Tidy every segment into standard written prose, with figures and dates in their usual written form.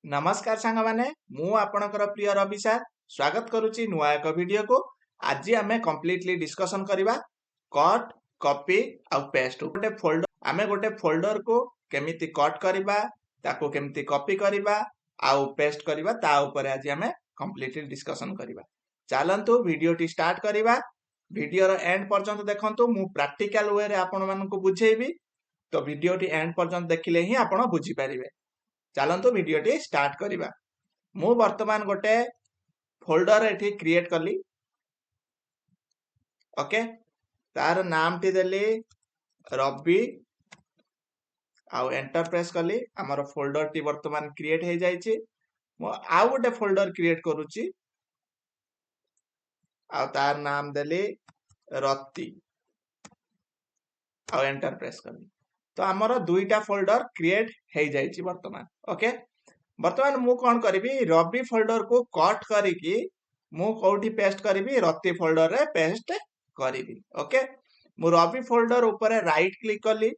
नमस्कार सांग माने मु आपणकर प्रिय रवि सर स्वागत करुच्ची नुआ एक वीडियो को। आज आम कम्प्लीटली डिस्कसन करवा कट कॉपी आउ पेस्ट गोटे फोल्डर आम गोटे फोल्डर को केमिति कट करवा ताको केमिति कॉपी करवा आउ पेस्ट करवा ता ऊपर आज आम कम्प्लीटली डिस्कसन करवा। चलंतु वीडियो टी स्टार्ट करवा। वीडियो रो एंड पर्यंत देखंतु मु प्रैक्टिकल वे रे आपण मानकु बुझेइबी तो वीडियो टी एंड पर्यंत देखिले ही आपण बुझी पारिबे। चलंतु वीडियो टी स्टार्ट करवा। मु वर्तमान गोटे फोल्डर एठी क्रिएट कली। ओके तार नाम टी देली रवि आउ एंटर प्रेस कली। हमर फोल्डर टी वर्तमान क्रिएट हे जाइछि। मु आउ गोटे फोल्डर क्रिएट करूची आउ तार नाम देली रत्ती आउ एंटर प्रेस कली। तो हमर दुईटा फोल्डर क्रिएट हे जाइछि वर्तमान। ओके वर्तमान मु कौन करी रवि फोल्डर को कट करी मु कौटी पेस्ट करी रत्ती फोल्डर रे पेस्ट करी। ओके मु रवि फोल्डर ऊपर राइट क्लिक कली।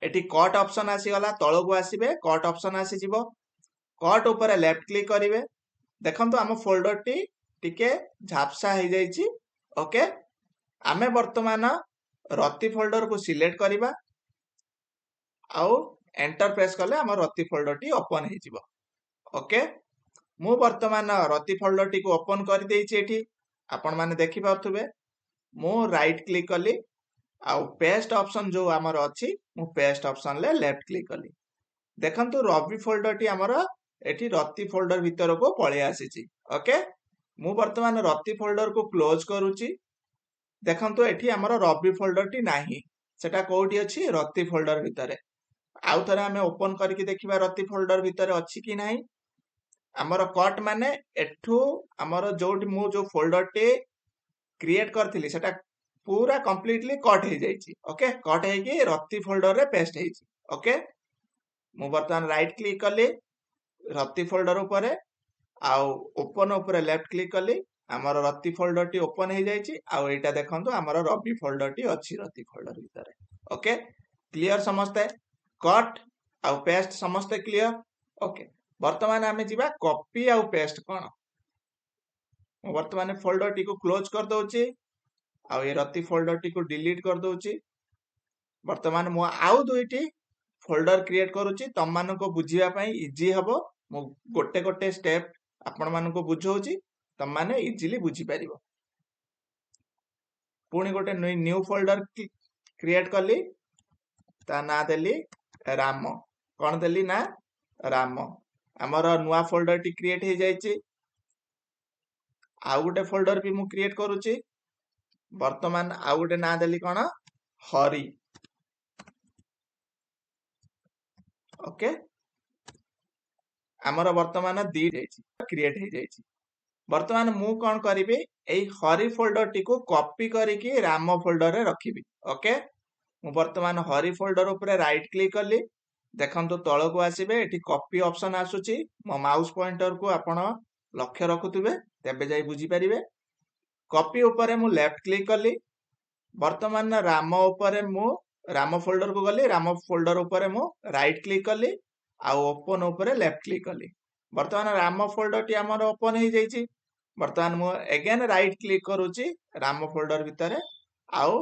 एटी कट ऑप्शन आसी गला तळ को आसीबे कट ऑप्शन आसी जिवो कट ऊपर लेफ्ट क्लिक करिवे। देखंतु हम फोल्डर टी टिके झापसा हे जाइछि। ओके आमे वर्तमान रत्ती फोल्डर को सिलेक्ट करिबा आउ एंटर प्रेस कले हम रत्ती फोल्डर टी ओपन हे जिवो। ओके मु वर्तमान रत्ती फोल्डर टी को ओपन कर देइछि। एठी आपण माने देखि पाउथुबे मु राइट क्लिक कली आउ पेस्ट ऑप्शन जो हमर अछि मु पेस्ट ऑप्शन ले लेफ्ट क्लिक कली। देखंतु रवि फोल्डर टी हमर एठी रत्ती फोल्डर भीतर को पळे आसीछि। ओके मु वर्तमान रत्ती फोल्डर को क्लोज करूची। देखंतु एठी हमर रवि फोल्डर टी नाही सेटा कोठी अछि रत्ती फोल्डर भीतर। आउ थरे हमें ओपन करके देखिबा रत्ती फोल्डर भीतर अछि कि नाही। हमर कट माने एठू हमर जोटी मु जो फोल्डर टी क्रिएट करथिली सेटा पूरा कंप्लीटली कट हे जाइछि। ओके कट हे कि रत्ती फोल्डर रे पेस्ट हेछि। ओके मु वर्तमान राइट क्लिक कली रत्ती फोल्डर ऊपर आउ ओपन ऊपर लेफ्ट क्लिक कली हमर रत्ती फोल्डर टी ओपन हे जाइछि। आउ एटा देखंतु हमर रवि फोल्डर टी अछि रत्ती फोल्डर भीतर। ओके क्लियर समस्ते कट आउ पेस्ट समस्ते क्लियर। ओके वर्तमान आमे जिबा कॉपी आउ पेस्ट कोन। वर्तमान फोल्डर टी को क्लोज कर दोची आउ ए रत्ती फोल्डर टी को डिलीट कर दोची। वर्तमान मु आउ दुईटी फोल्डर क्रिएट करूची तम मान को बुझिया पई इजी हबो। मु गोटे गोटे स्टेप आपण मान को बुझौची तम माने इजीली बुझी परिबो। पुणी गोटे न्यू फोल्डर क्रिएट कली ता ना देली राम कोन देली ना राम। हमर नुआ फोल्डर टी क्रिएट हे जाइछि। आउ गोटे फोल्डर भी मु क्रिएट करूची वर्तमान आउ गोटे ना देली कोन हरि। ओके हमर वर्तमान दी जाइछि क्रिएट हे जाइछि। वर्तमान मु कोन करिबे एई हरि फोल्डर टी को कॉपी करिकि राम फोल्डर रे रखिबी। ओके मु वर्तमान हरि फोल्डर ऊपर राइट क्लिक कली देखंतु तळ को आसीबे एठी कॉपी ऑप्शन आसुची। मो माउस पॉइंटर को आपण लक्ष्य रखुतबे तबे जाई बुझी परिबे। कॉपी ऊपर मु लेफ्ट क्लिक कली वर्तमान राम ऊपर मु राम फोल्डर को गली राम फोल्डर ऊपर मु राइट क्लिक कली आउ ओपन ऊपर लेफ्ट क्लिक कली। वर्तमान राम फोल्डर टी हमर ओपन हे जाइछि। वर्तमान मु अगेन राइट क्लिक करूची राम फोल्डर भीतर आउ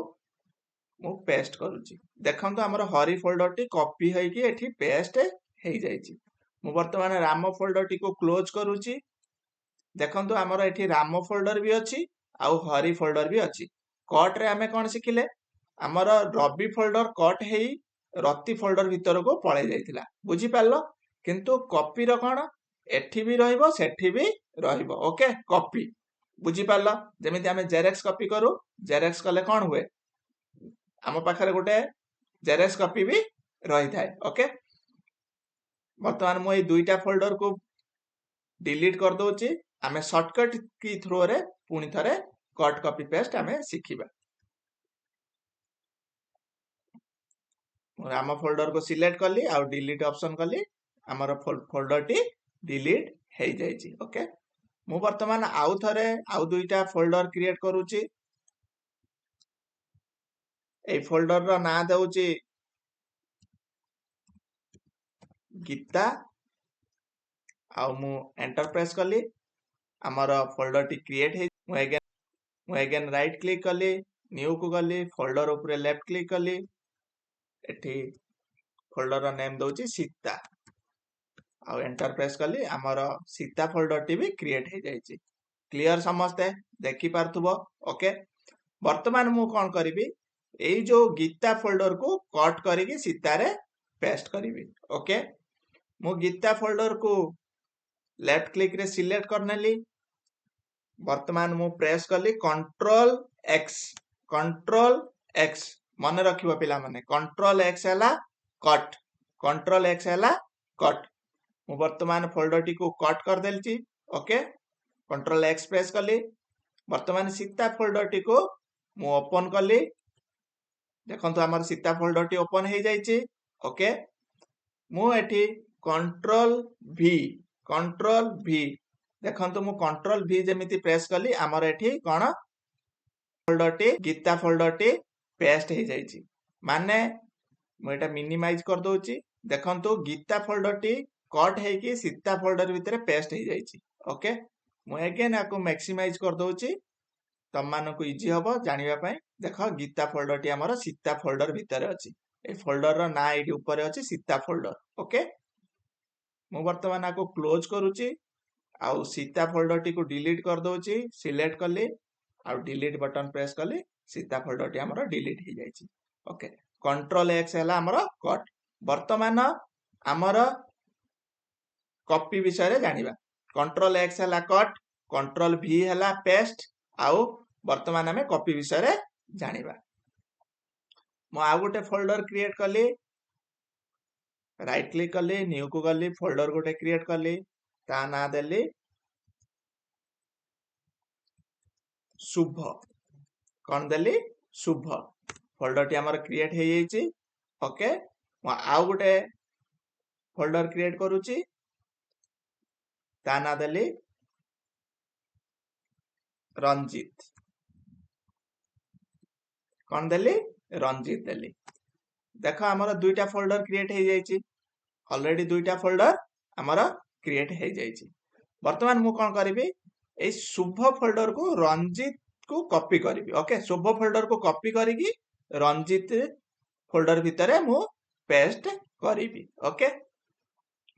मु पेस्ट करूची। देखंतु हमर हरि फोल्डर टी कॉपी हे कि एठी पेस्ट हे जाइछि। मु वर्तमान राम फोल्डर टी को क्लोज करूची। देखंतु हमर एठी राम फोल्डर भी अछि आउ हरि फोल्डर भी अछि। कट रे हमें कोन सिखिले हमर रवि फोल्डर कट हेई रत्ती फोल्डर भीतर को पळे जाइतिला बुझी पारलो। किंतु कॉपी रो कोन एठी भी रहिबो सेठी भी रहिबो। ओके कॉपी बुझी पारलो जेमिति हमें जेरेक्स कॉपी करू जेरेक्स कले कोन हुए आम पाखरे गोटे जेरेक्स कॉपी भी रही थाए। ओके वर्तमान मु ए दुईटा फोल्डर को डिलीट कर दोची। आमे शॉर्टकट की थ्रू रे पुनी थरे कट कॉपी पेस्ट आमे सिखिबा। राम फोल्डर को सिलेक्ट कली आउ डिलीट ऑप्शन कली हमर फोल्डर टी डिलीट हे जाइछि। ओके मु वर्तमान आउ थरे आउ दुईटा फोल्डर क्रिएट करूची। ए फोल्डर रो ना देउची गीता आउ मु एंटर प्रेस कली आमर फोल्डर टी क्रिएट हे मु अगेन राइट क्लिक कली न्यू को गली फोल्डर ऊपर लेफ्ट क्लिक कली एठी फोल्डर रो नेम दउची सीता आउ एंटर प्रेस कली आमर सीता फोल्डर टी भी क्रिएट हे जायछि क्लियर समस्ते देखि पारथुबो ओके वर्तमान मु कोन करिवि एई जो गीता फोल्डर को कट करिकि सीता रे पेस्ट करिवि ओके मु गीता फोल्डर को लेफ्ट क्लिक रे सिलेक्ट करनेली वर्तमान मु प्रेस कली कंट्रोल एक्स मन रखिबो पिला माने कंट्रोल एक्स हैला कट कंट्रोल एक्स हैला कट मु वर्तमान फोल्डर टी को कट कर देलची ओके कंट्रोल एक्स प्रेस कली वर्तमान सीता फोल्डर टी को मु ओपन कली देखंतु हमर सीता फोल्डर टी ओपन हे जायछि ओके मु एठी कंट्रोल भी देखंतु मु कंट्रोल भी जेमिति प्रेस कली हमर एठी कोन फोल्डर टी गीता फोल्डर टी पेस्ट हे जायछि माने मु एटा मिनिमाइज कर दोची देखंतु गीता फोल्डर टी कट हे कि सीता फोल्डर भितरे पेस्ट हे जायछि ओके मु अगेन आको मैक्सिमाइज कर दोची तम मान को इजी हबो जानिबा पई देखो गीता फोल्डर टी हमर सीता फोल्डर भितरे अछि ए फोल्डर रो ना एठी ऊपर अछि सीता फोल्डर ओके मु वर्तमान आको क्लोज करूची आउ सीता फोल्डर टी को डिलीट कर दोची सिलेक्ट कली आउ डिलीट बटन प्रेस कली सीता फोल्डर टी हमर डिलीट हे जायछि ओके कंट्रोल एक्स हैला हमर कट वर्तमान हमर कॉपी विषय रे जानिबा कंट्रोल एक्स हैला कट कंट्रोल भी हैला पेस्ट आउ वर्तमान हमें कॉपी विषय रे जानिबा मु आ गोटे फोल्डर क्रिएट कली राइट क्लिक कली न्यू को गली फोल्डर गोटे क्रिएट कली ता ना देली शुभ कौन देली शुभ फोल्डर टी हमर क्रिएट हे जायछि ओके मु आ गोटे फोल्डर क्रिएट करूची ता ना देली रंजीत कौन देली रंजीत देली देखो हमर दुईटा फोल्डर क्रिएट हे जायछि ऑलरेडी दुईटा फोल्डर हमर क्रिएट हे जायछि वर्तमान मु कोन करिवि ए शुभ फोल्डर को रंजीत को कॉपी करिवि ओके शुभ फोल्डर को कॉपी करिकि रंजीत फोल्डर भितरे मु पेस्ट करिवि ओके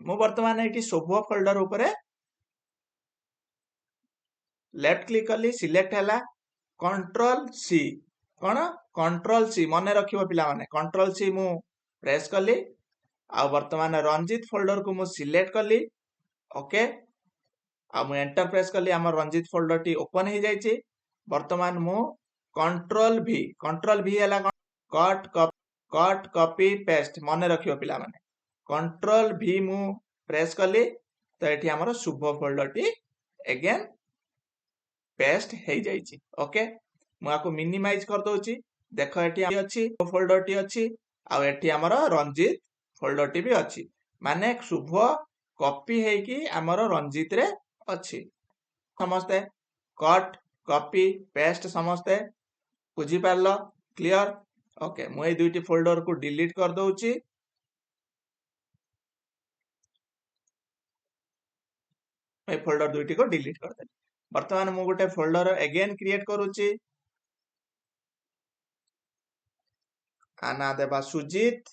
मु वर्तमान एठी शुभ फोल्डर ऊपर लेफ्ट क्लिक कली सिलेक्ट हैला कंट्रोल सी कोन कंट्रोल सी मने रखिबो पिला माने कंट्रोल सी मु प्रेस कली आ वर्तमान रंजीत फोल्डर को मु सिलेक्ट कली ओके आ मु एंटर प्रेस कली हमर रंजीत फोल्डर टी ओपन हे जायछि वर्तमान मु कंट्रोल भी हैला कट कॉपी पेस्ट मने रखिबो पिला माने कंट्रोल भी मु प्रेस कली तो एठी हमर शुभ फोल्डर टी अगेन पेस्ट हे जायछि ओके मु आको मिनिमाइज कर दोची देखो एठी अछि फोल्डर टी अछि आ एठी हमर रंजीत फोल्डर टी भी अछि माने शुभ कॉपी हे कि हमर रंजीत रे अछि समस्ते कट कॉपी पेस्ट समस्ते बुझी पारलो क्लियर ओके मु ए दुईटी फोल्डर को डिलीट कर दोची ए फोल्डर दुईटी को डिलीट कर दे वर्तमान मु गोटे फोल्डर अगेन क्रिएट करूची आना देबा सुजीत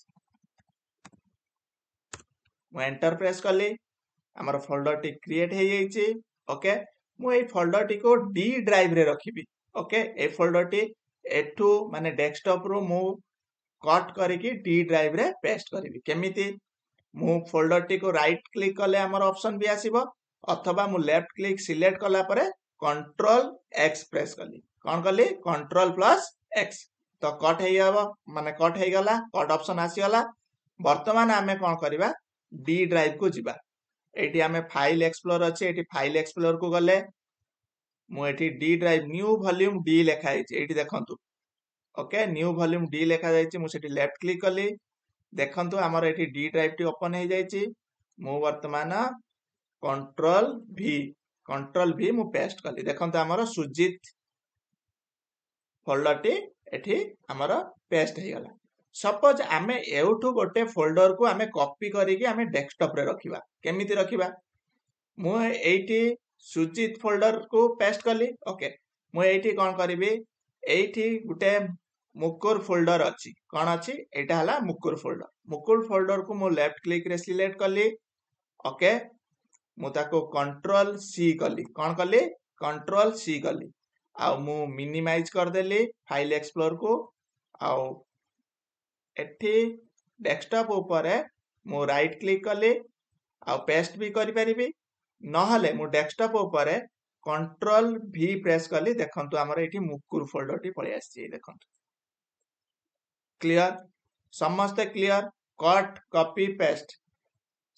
मु एंटर प्रेस कली हमर फोल्डर टी क्रिएट हे जायछि ओके मु ए फोल्डर टी को डी ड्राइव रे रखिबि ओके ए फोल्डर टी एठू माने डेस्कटॉप रो मु कट करिकि डी ड्राइव रे पेस्ट करिवि केमिति मु फोल्डर टी को राइट क्लिक कले हमर ऑप्शन भी आसीबो अथवा मु लेफ्ट क्लिक सिलेक्ट कला परे कंट्रोल एक्स प्रेस कली कोन कली कंट्रोल प्लस एक्स तो कट हे जाबो माने कट हे गला कट ऑप्शन आसी गला वर्तमान हमें कोन करबा डी ड्राइव को जिबा एटी हमें फाइल एक्सप्लोरर अछि एटी फाइल एक्सप्लोरर को गले मु eighty D drive new volume D लेखा है एटी देखंतु ओके न्यू वॉल्यूम डी लेखा जायछि मु सेटी लेफ्ट क्लिक कली देखंतु हमर एटी डी ड्राइव टी ओपन हे जायछि मु वर्तमान कंट्रोल भी मु पेस्ट कली देखंतु हमर सुजीत फोल्डर टी एठी हमर पेस्ट हे गला सपोज आमे एउठू गोटे फोल्डर को आमे कॉपी करिकि आमे डेस्कटॉप रे रखिबा केमिति रखिबा मु एठी सुजित फोल्डर को पेस्ट कली ओके मु एठी कोन करबी एठी गुटे मुकुर फोल्डर अछि कोन अछि एटा हला मुकुर फोल्डर को मु लेफ्ट क्लिक रे सिलेक्ट कली ओके मु ताको कंट्रोल सी कली कोन कली कंट्रोल सी कली आ मु मिनिमाइज कर देली फाइल एक्सप्लोर को आ एठी डेस्कटॉप ऊपर मु राइट क्लिक कली आ पेस्ट भी करि परिबी नहले मु डेस्कटॉप ऊपर कंट्रोल भी प्रेस कली देखंतु हमर एठी मुकुर फोल्डर टी पळि आसी देखंतु क्लियर समस्त clear cut copy paste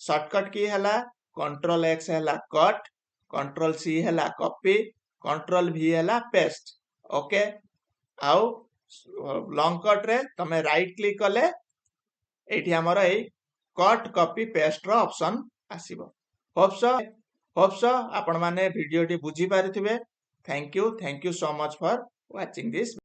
shortcut key हला कंट्रोल एक्स हला कट कंट्रोल सी हला कॉपी कंट्रोल भी हला पेस्ट ओके आउ लॉन्ग कट रे तमे राइट क्लिक कले एठी हमर ए कट कॉपी पेस्ट रो ऑप्शन आसीबो होप्स आपण माने वीडियो टी बुझी पारिथिबे thank you so much for watching this